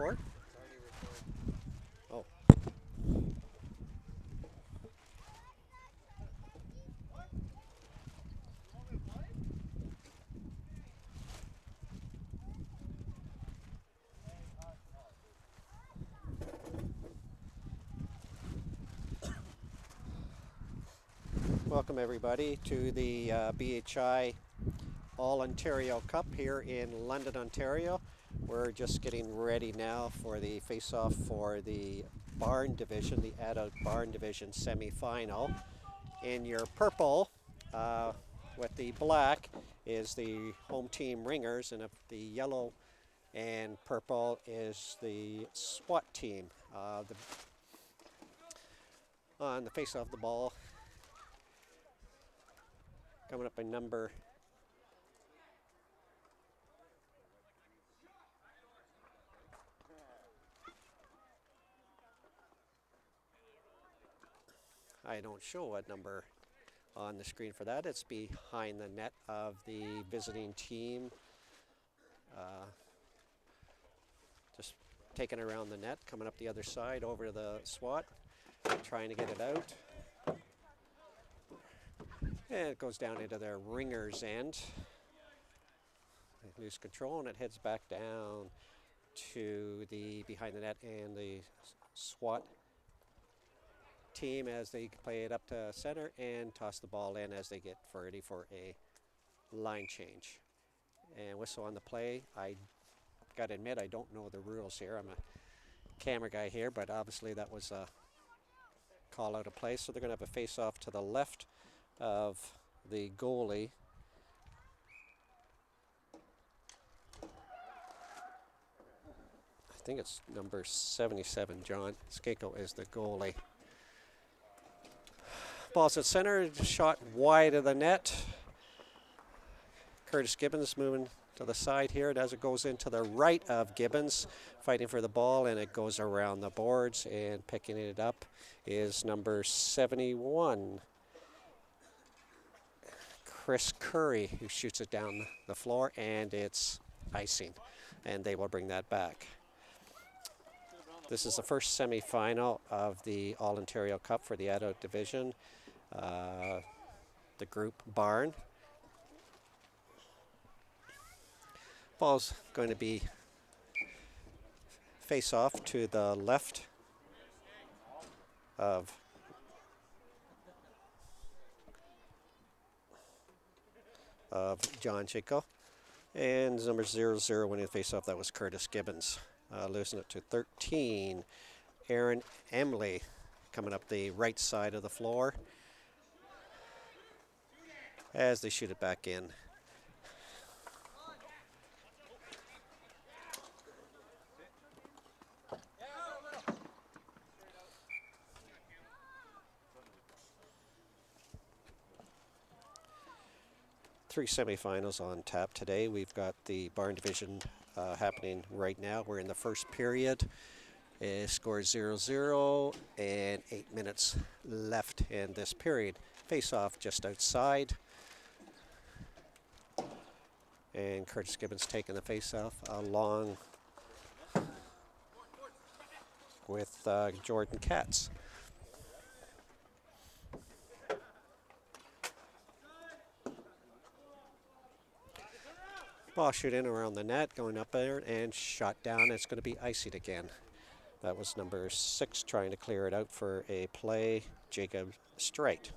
record? Oh. Welcome everybody to the BHI All-Ontario Cup here in London, Ontario. We're just getting ready now for the face-off for the barn division, the adult barn division semi-final. In your purple with the black is the home team Ringers, and the yellow and purple is the SWAT team. On the face-off the ball, coming up by number I don't show what number on the screen for that. It's behind the net of the visiting team. Just taking around the net, coming up the other side over to the SWAT, trying to get it out. And it goes down into their Ringers end. They lose control and it heads back down to the behind the net and the SWAT team as they play it up to center and toss the ball in as they get ready for a line change. And whistle on the play. I got to admit, I don't know the rules here. I'm a camera guy here, but obviously that was a call out of play. So they're going to have a face-off to the left of the goalie. I think it's number 77, John Skako is the goalie. Ball's at center, shot wide of the net. Curtis Gibbons moving to the side here as it goes into the right of Gibbons, fighting for the ball, and it goes around the boards, and picking it up is number 71, Chris Curry, who shoots it down the floor, and it's icing, and they will bring that back. This is the first semi-final of the All-Ontario Cup for the adult division. The group barn. Ball's going to be face off to the left of John Chico. And number 00 winning the face off, that was Curtis Gibbons. Losing it to 13, Aaron Emily coming up the right side of the floor as they shoot it back in. Three semifinals on tap today. We've got the barn division happening right now. We're in the first period. Score 0-0 and 8 minutes left in this period. Face off just outside. And Curtis Gibbons taking the face off along with Jordan Katz. Ball shoot in around the net, going up there and shot down. It's going to be iced again. That was number 6 trying to clear it out for a play, Jacob Straight.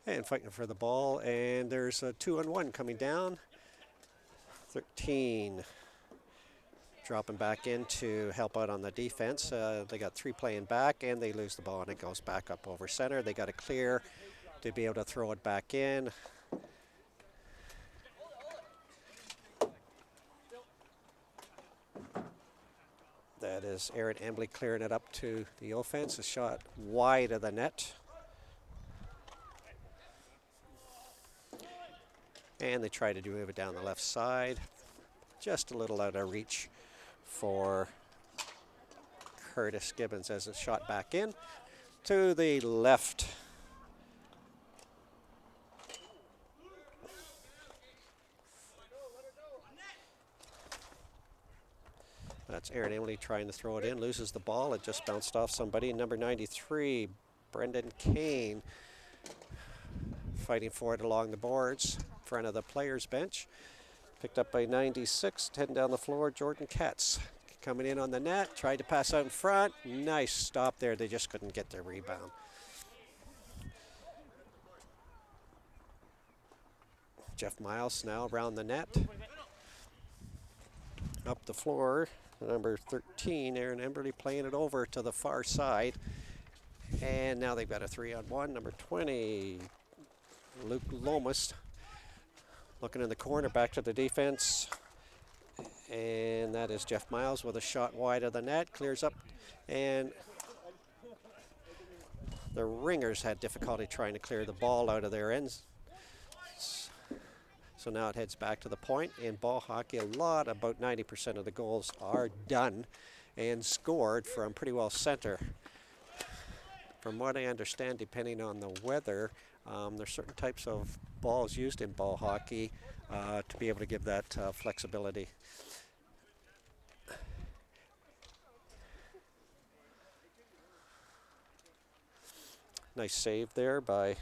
And fighting for the ball, and there's a 2-on-1 coming down. 13 dropping back in to help out on the defense. They got 3 playing back, and they lose the ball, and it goes back up over center. They got to clear to be able to throw it back in. That is Aaron Embley clearing it up to the offense. A shot wide of the net. And they try to move it down the left side. Just a little out of reach for Curtis Gibbons as it's shot back in to the left. That's Aaron Emily trying to throw it in, loses the ball. It just bounced off somebody. Number 93, Brendan Kane, fighting for it along the boards in front of the players' bench. Picked up by 96, heading down the floor, Jordan Katz. Coming in on the net, tried to pass out in front. Nice stop there. They just couldn't get the rebound. Jeff Miles now around the net. Up the floor, number 13, Aaron Emberley playing it over to the far side. And now they've got a 3-on-1. Number 20, Luke Lomas, looking in the corner, back to the defense. And that is Jeff Miles with a shot wide of the net, clears up, and the Ringers had difficulty trying to clear the ball out of their ends. So now it heads back to the point. In ball hockey, about 90% of the goals are done and scored from pretty well center. From what I understand, depending on the weather, there's certain types of balls used in ball hockey to be able to give that flexibility. Nice save there by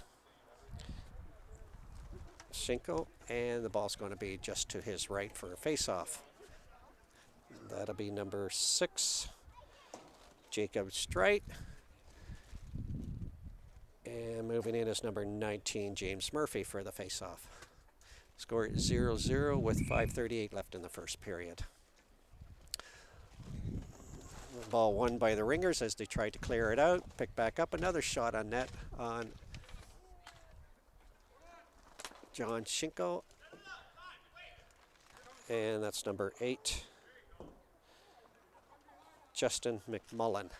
Shinko, and the ball's going to be just to his right for a face-off. That'll be number 6, Jacob Strite. And moving in is number 19, James Murphy, for the face-off. Score is 0-0 with 5:38 left in the first period. Ball won by the Ringers as they tried to clear it out. Pick back up, another shot on net on John Shinko. And that's number 8, Justin McMullen.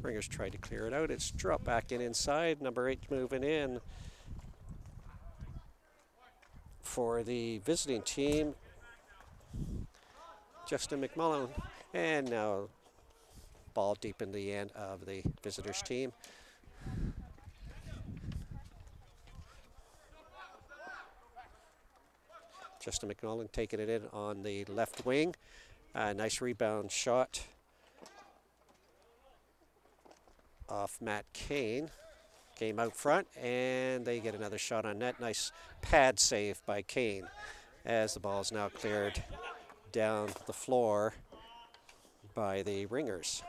Ringers tried to clear it out. It's dropped back in inside. Number 8 moving in for the visiting team, Justin McMullen. And now ball deep in the end of the visitors team. Justin McMullen taking it in on the left wing. Nice rebound shot off Matt Kane. Came out front, and they get another shot on net. Nice pad save by Kane as the ball is now cleared down the floor by the Ringers.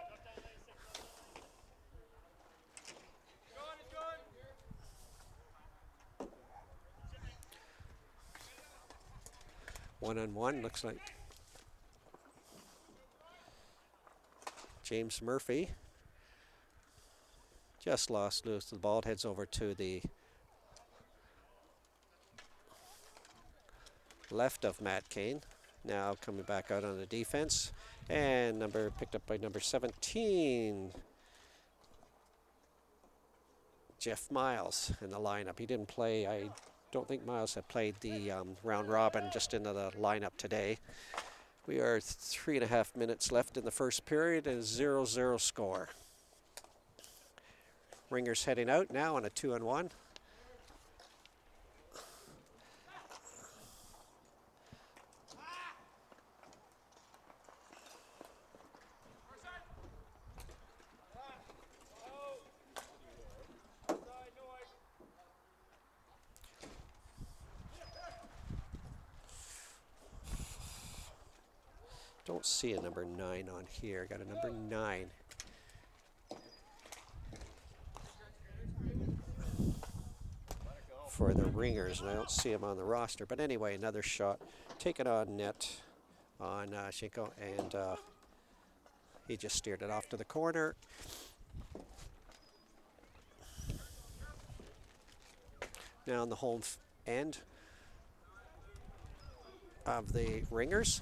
One-on-one, looks like James Murphy just lost loose the ball. It heads over to the left of Matt Kane. Now coming back out on the defense. And picked up by number 17, Jeff Miles in the lineup. He didn't play. I don't think Miles had played the round robin, just into the lineup today. We are 3.5 minutes left in the first period and 0-0 score. Ringers heading out now on a 2-on-1. Don't see a number 9 on here. Got a number 9. For the Ringers, and I don't see him on the roster. But anyway, another shot taken on net on Shinko, and he just steered it off to the corner. Now on the home end of the Ringers.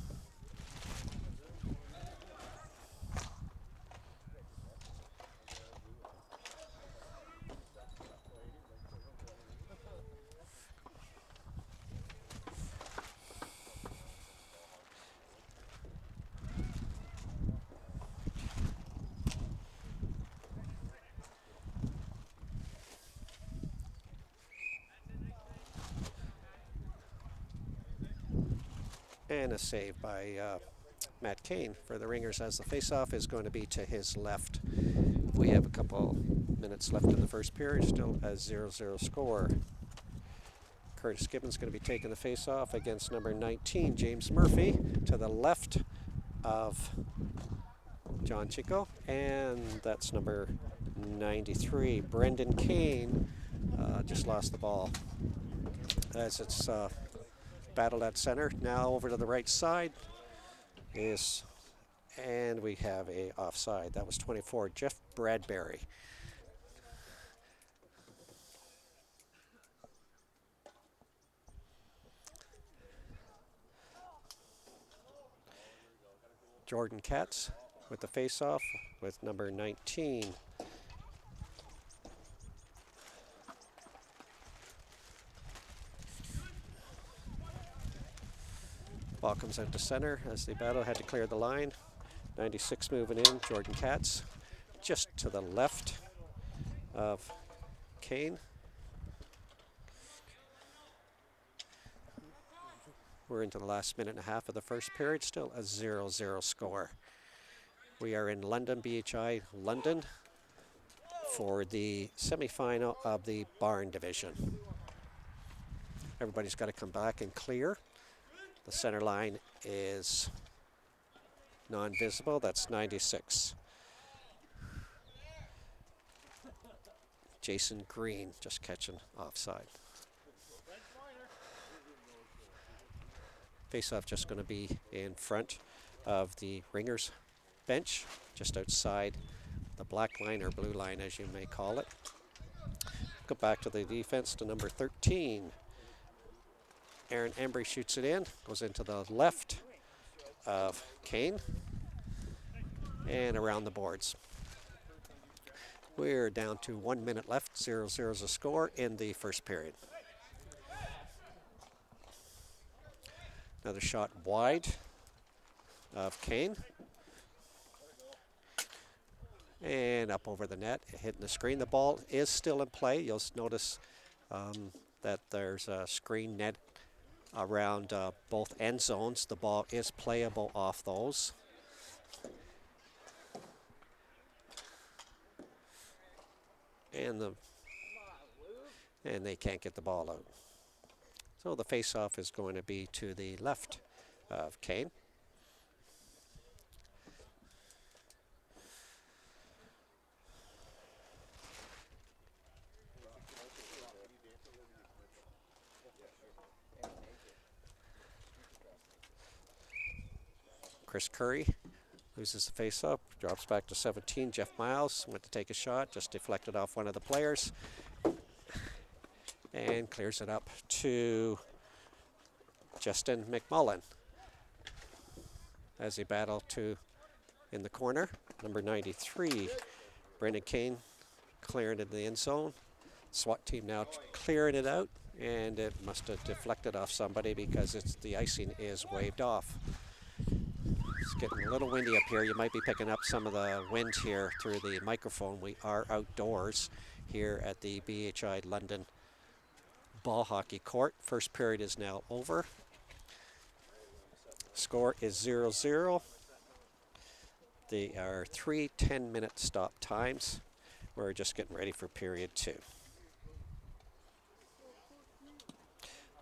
And a save by Matt Kane for the Ringers as the faceoff is going to be to his left. We have a couple minutes left in the first period, still a 0-0 score. Curtis Gibbons going to be taking the faceoff against number 19, James Murphy, to the left of John Chico, and that's number 93, Brendan Kane, just lost the ball as it's battled at center. Now over to the right side is, and we have a offside. That was 24, Jeff Bradbury. Jordan Katz with the face-off with number 19. Ball comes out to center as the battle had to clear the line. 96 moving in, Jordan Katz just to the left of Kane. We're into the last minute and a half of the first period, still a 0-0 score. We are in London, BHI London, for the semifinal of the Barn Division. Everybody's got to come back and clear. The center line is non-visible, that's 96. Jason Green just catching offside. Face-off just going to be in front of the Ringers bench, just outside the black line or blue line as you may call it. Go back to the defense to number 13. Aaron Embry shoots it in, goes into the left of Kane and around the boards. We're down to 1 minute left, 0-0 is a score in the first period. Another shot wide of Kane. And up over the net, hitting the screen. The ball is still in play. You'll notice that there's a screen net around both end zones. The ball is playable off those. And they can't get the ball out. So the face-off is going to be to the left of Kane. Chris Curry loses the face-up, drops back to 17. Jeff Miles went to take a shot, just deflected off one of the players, and clears it up to Justin McMullen as they battle to in the corner. Number 93, Brendan Kane clearing into the end zone. SWAT team now clearing it out, and it must have deflected off somebody because the icing is waved off. It's getting a little windy up here. You might be picking up some of the wind here through the microphone. We are outdoors here at the BHI London ball hockey court. First period is now over. Score is 0-0. There are 3 10-minute stop times. We're just getting ready for period 2.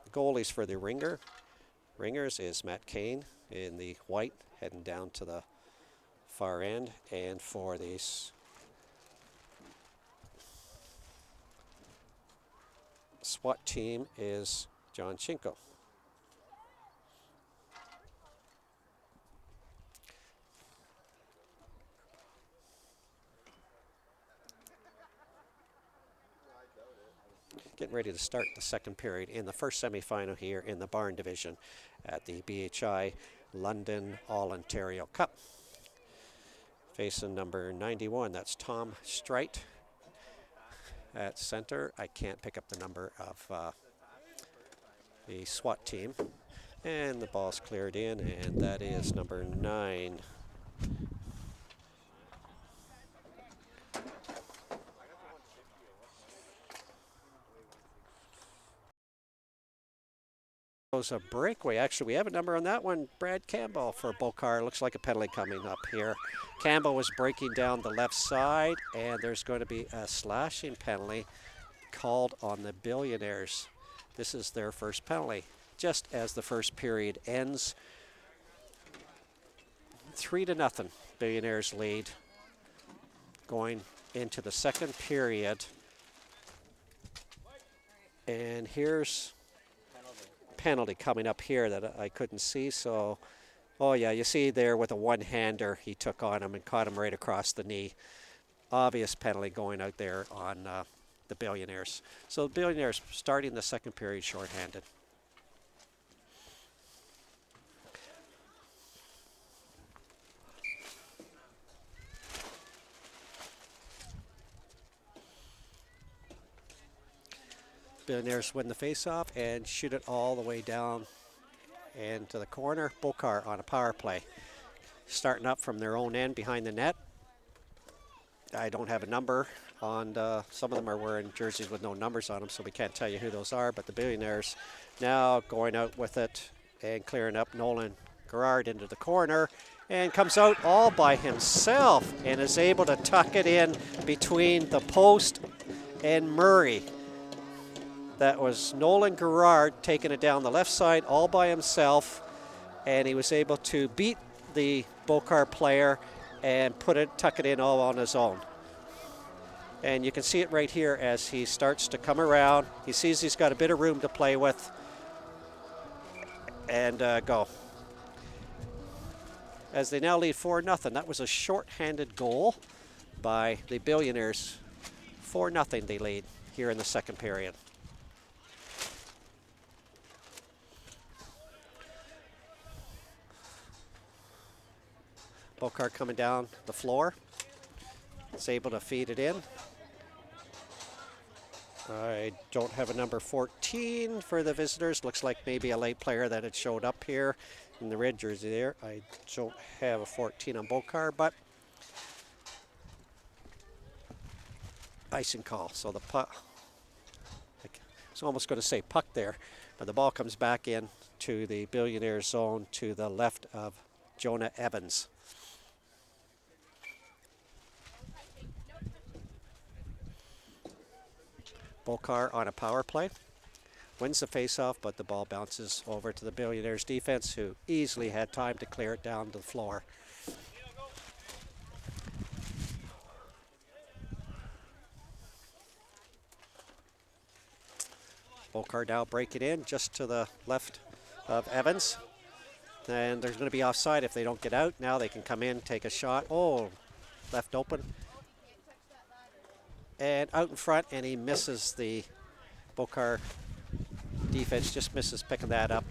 The goalies for the Ringers is Matt Kane in the white, heading down to the far end, and for these SWAT team is John Chinko. Getting ready to start the second period in the first semifinal here in the Barn Division at the BHI London All-Ontario Cup. Facing number 91, that's Tom Streit at center. I can't pick up the number of the SWAT team. And the ball's cleared in, and that is number 9. Goes a breakaway. Actually, we have a number on that one. Brad Campbell for Bokar. Looks like a penalty coming up here. Campbell was breaking down the left side, and there's going to be a slashing penalty called on the Billionaires. This is their first penalty. Just as the first period ends, 3-0. Billionaires lead going into the second period. And here's penalty coming up here that I couldn't see. So, oh yeah, you see there with a one-hander, he took on him and caught him right across the knee. Obvious penalty going out there on the Billionaires. So the Billionaires starting the second period shorthanded. Billionaires win the faceoff and shoot it all the way down and to the corner. Bokar on a power play. Starting up from their own end behind the net. I don't have a number on, some of them are wearing jerseys with no numbers on them, so we can't tell you who those are, but the Billionaires now going out with it and clearing up. Nolan Gerard into the corner and comes out all by himself and is able to tuck it in between the post and Murray. That was Nolan Gerard taking it down the left side all by himself, and he was able to beat the Bokar player and tuck it in all on his own. And you can see it right here as he starts to come around. He sees he's got a bit of room to play with and go. As they now lead 4-0. That was a short-handed goal by the Billionaires. 4-0 they lead here in the second period. Bokar coming down the floor. Is able to feed it in. I don't have a number 14 for the visitors. Looks like maybe a late player that had showed up here in the red jersey there. I don't have a 14 on Bokar, but icing call. So the puck, I was almost going to say puck there, but the ball comes back in to the Billionaire zone to the left of Jonah Evans. Bokar on a power play. Wins the faceoff, but the ball bounces over to the Billionaires defense, who easily had time to clear it down to the floor. Bokar now break it in just to the left of Evans. And there's going to be offside if they don't get out. Now they can come in, take a shot. Oh, left open. And out in front, and he misses the Bokar defense, just misses picking that up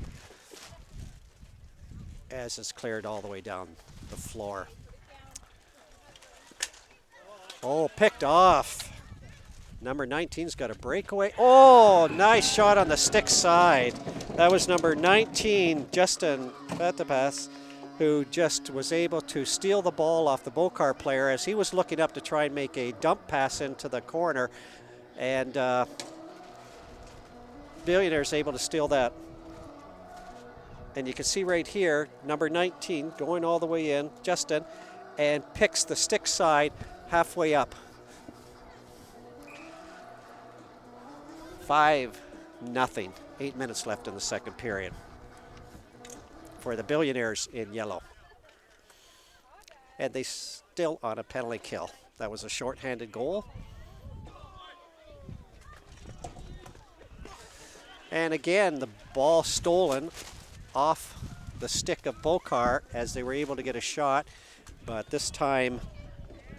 as it's cleared all the way down the floor. Oh, picked off. Number 19's got a breakaway. Oh, nice shot on the stick side. That was number 19, Justin Batapas, who just was able to steal the ball off the Bokar player as he was looking up to try and make a dump pass into the corner. And Billionaire's able to steal that. And you can see right here, number 19 going all the way in, Justin, and picks the stick side halfway up. 5-0, 8 minutes left in the second period for the Billionaires in yellow. And they still on a penalty kill. That was a short-handed goal. And again, the ball stolen off the stick of Bokar as they were able to get a shot, but this time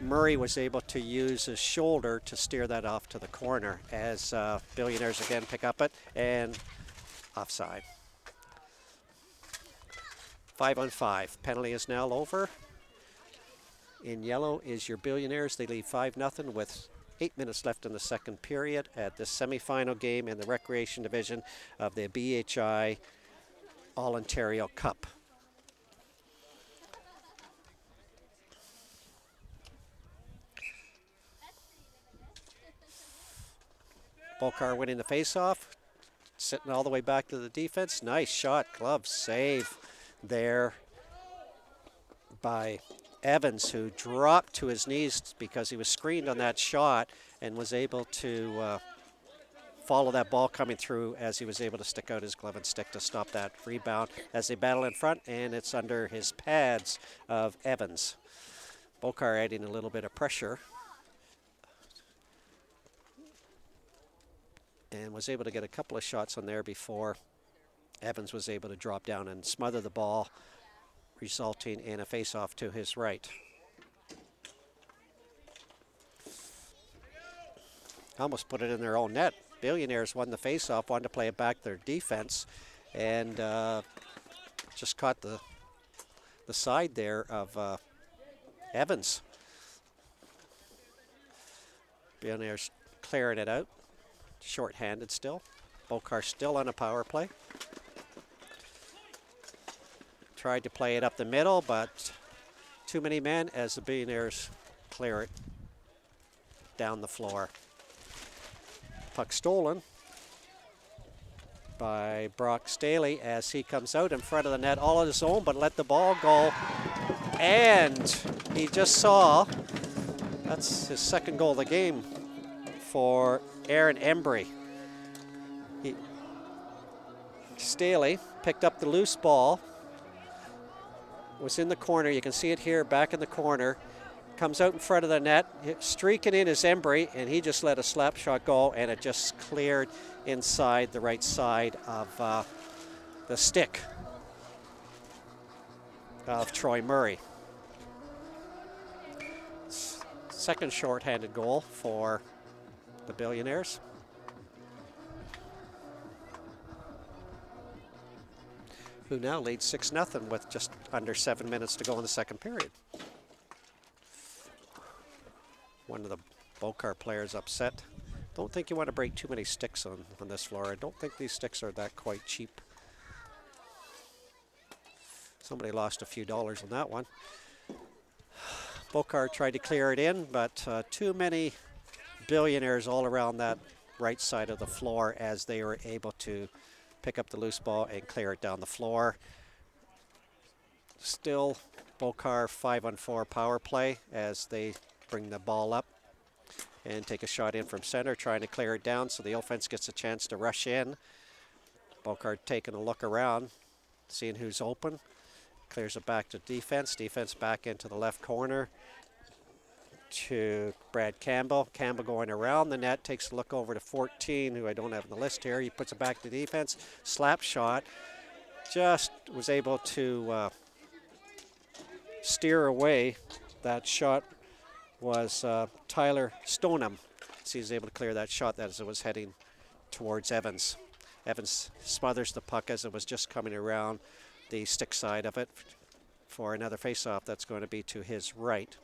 Murray was able to use his shoulder to steer that off to the corner as Billionaires again pick up it and offside. 5-on-5. Penalty is now over. In yellow is your Billionaires. They lead 5-0 with 8 minutes left in the second period at the semifinal game in the Recreation Division of the BHI All-Ontario Cup. Bokar winning the faceoff. sitting all the way back to the defense. Nice shot, glove save there by Evans, who dropped to his knees because he was screened on that shot and was able to follow that ball coming through as he was able to stick out his glove and stick to stop that rebound as they battle in front, and it's under his pads of Evans. Bokar adding a little bit of pressure and was able to get a couple of shots on there before Evans was able to drop down and smother the ball, resulting in a face-off to his right. Almost put it in their own net. Billionaires won the face-off, wanted to play it back their defense, and just caught the side there of Evans. Billionaires clearing it out. Short-handed still. Bokar still on a power play. Tried to play it up the middle, but too many men as the Billionaires clear it down the floor. Puck stolen by Brock Staley as he comes out in front of the net all on his own, but let the ball go. And he just saw, that's his second goal of the game for Aaron Embry. Staley picked up the loose ball, was in the corner. You can see it here back in the corner. Comes out in front of the net, streaking in is Embry, and he just let a slap shot go, and it just cleared inside the right side of the stick of Troy Murray. Second shorthanded goal for the Billionaires. Who now leads 6-0 with just under 7 minutes to go in the second period. One of the Bokar players upset. Don't think you want to break too many sticks on this floor. I don't think these sticks are that quite cheap. Somebody lost a few dollars on that one. Bokar tried to clear it in, but too many Billionaires all around that right side of the floor as they were able to pick up the loose ball and clear it down the floor. Still Bokar 5-on-4 power play as they bring the ball up and take a shot in from center, trying to clear it down so the offense gets a chance to rush in. Bokar taking a look around, seeing who's open. Clears it back to defense. Defense back into the left corner to Brad Campbell. Campbell going around the net, takes a look over to 14, who I don't have on the list here. He puts it back to defense. Slap shot. Just was able to steer away. That shot was Tyler Stoneham. So he's able to clear that shot as it was heading towards Evans. Evans smothers the puck as it was just coming around the stick side of it for another face-off that's going to be to his right.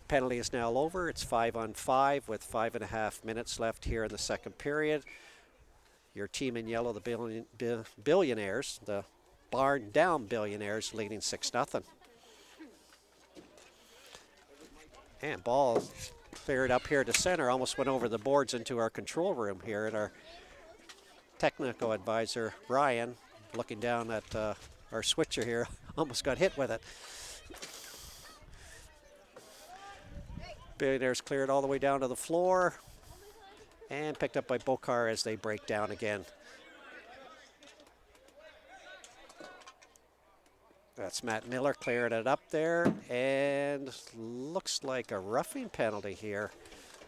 Penalty is now over. It's 5-on-5 with 5.5 minutes left here in the second period. Your team in yellow, the Billionaires, the barn down Billionaires, leading 6-0. And ball cleared up here to center, almost went over the boards into our control room here, and our technical advisor, Ryan, looking down at our switcher here, almost got hit with it. Billionaires cleared all the way down to the floor and picked up by Bokar as they break down again. That's Matt Miller clearing it up there, and looks like a roughing penalty here.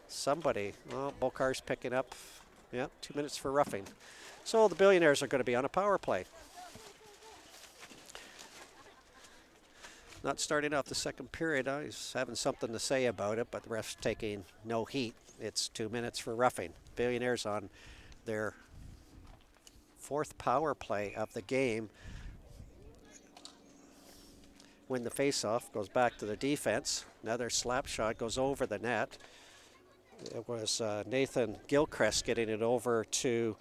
Somebody, well, Bokar's picking up, 2 minutes for roughing. So the Billionaires are going to be on a power play. Not starting off the second period. I was having something to say about it, but the ref's taking no heat. It's 2 minutes for roughing. Billionaires on their fourth power play of the game. Win the faceoff, goes back to the defense. Another slap shot goes over the net. It was Nathan Gilchrist getting it over to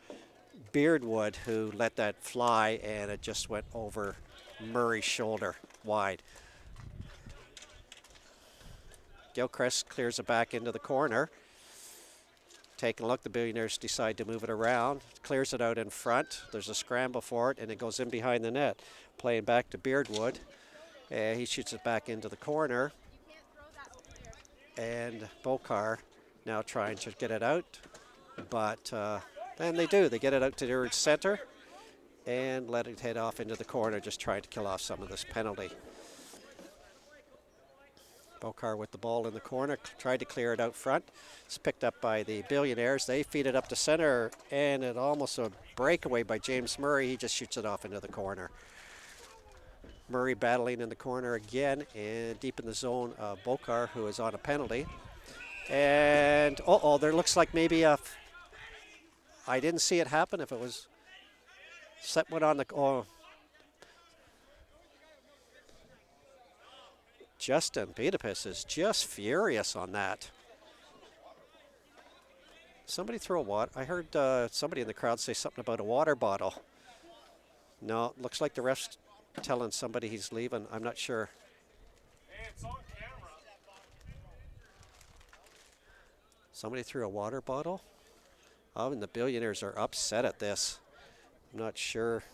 Beardwood, who let that fly, and it just went over Murray's shoulder wide. Gilchrist clears it back into the corner. Taking a look, the Billionaires decide to move it around, clears it out in front. There's a scramble for it, and it goes in behind the net. Playing back to Beardwood. And he shoots it back into the corner. And Bokar now trying to get it out. But then they do. They get it out to their center and let it head off into the corner, just trying to kill off some of this penalty. Bokar with the ball in the corner, tried to clear it out front. It's picked up by the Billionaires. They feed it up to center, and it almost a breakaway by James Murray. He just shoots it off into the corner. Murray battling in the corner again, and deep in the zone, Bokar, who is on a penalty. And, there looks like maybe I didn't see it happen. If it was set one on the, Justin Budapest is just furious on that. Somebody threw a water. I heard somebody in the crowd say something about a water bottle. No, looks like the ref's telling somebody he's leaving. I'm not sure. Hey, it's on camera. Somebody threw a water bottle. Oh, and the Billionaires are upset at this. I'm not sure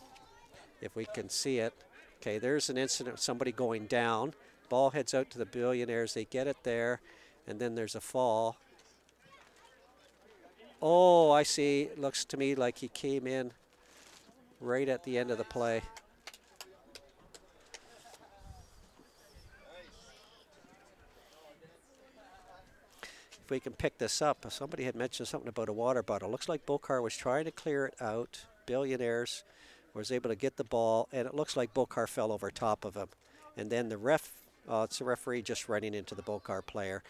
if we can see it. Okay, there's an incident of somebody going down. Ball heads out to the Billionaires. They get it there, and then there's a fall. Oh, I see. Looks to me like he came in right at the end of the play. If we can pick this up, somebody had mentioned something about a water bottle. Looks like Bokar was trying to clear it out. Billionaires was able to get the ball, and it looks like Bokar fell over top of him. And then the it's the referee just running into the Bokar player.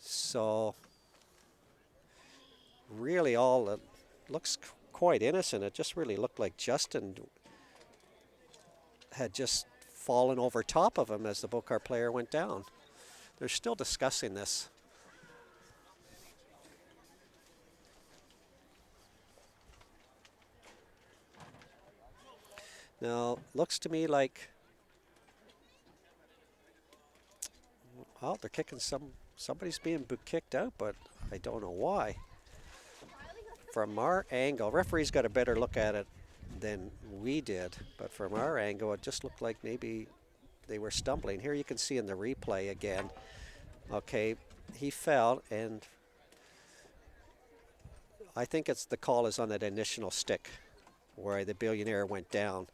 So really all it looks quite innocent. It just really looked like Justin had just fallen over top of him as the Bokar player went down. They're still discussing this. Now, looks to me like, well, they're kicking somebody's being kicked out, but I don't know why. From our angle, referee's got a better look at it than we did, but from our angle, it just looked like maybe they were stumbling. Here you can see in the replay again. Okay, he fell, and I think it's the call is on that initial stick where the Billionaire went down.